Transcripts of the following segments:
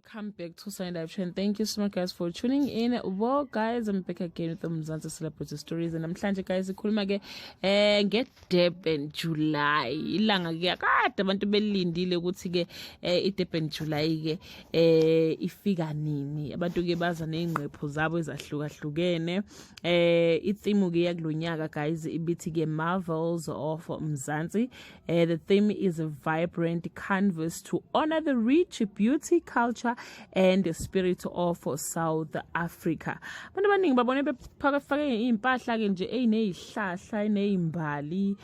Welcome back to Sunday Live Trend. Thank you so much, guys, for tuning in. Well, guys, I'm back again with the Mzansi Celebrity Stories, and I'm trying to, guys, ikhuluma ke get Durban July. Ilanga ke akade abantu belindile ukuthi ke iDurban July ke ifika nini. Abantu ke baza nezingqepho zabo ezahlukahlukene. I-theme ke yakulonyaka, guys, ibithi ke Marvels of Mzansi. The theme is a vibrant canvas to honor the rich beauty, culture, and the spirit of South Africa. Abantu abaningi babone befake impahla ke nje ezinezihlahla enezimbali,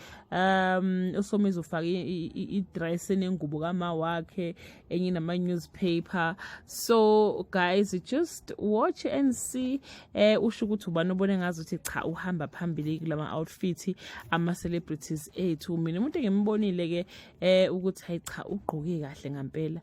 usomizi ufake i-dress nengubo kama wakhe enye nama newspaper. So guys, just watch and see usho ukuthi ubani obone ngazuthi cha uhamba phambili kulama outfit ama celebrities ethu. Mina umuntu engembonile ke ukuthi hayi cha ugqoke kahle ngempela.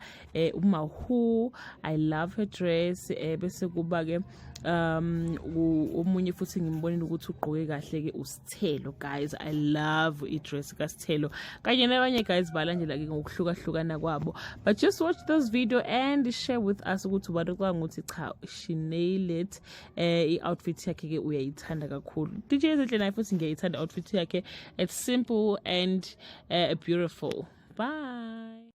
Umahu, I love her dress. Bese kuba ke omunye futhi ngimbonile ukuthi ugqoke kahle ke uSithelo. Guys, I love i-dress kaSithelo kanye nabanye guys balandela ke ngokuhlukahlukana kwabo. But just watch this video and share with us ukuthi ubani kwanguthi cha she nailed it. I-outfit yakhe ke uyayithanda kakhulu. DJ Ezinhle naye futhi ngiyayithanda outfit yakhe. It's simple and beautiful. Bye.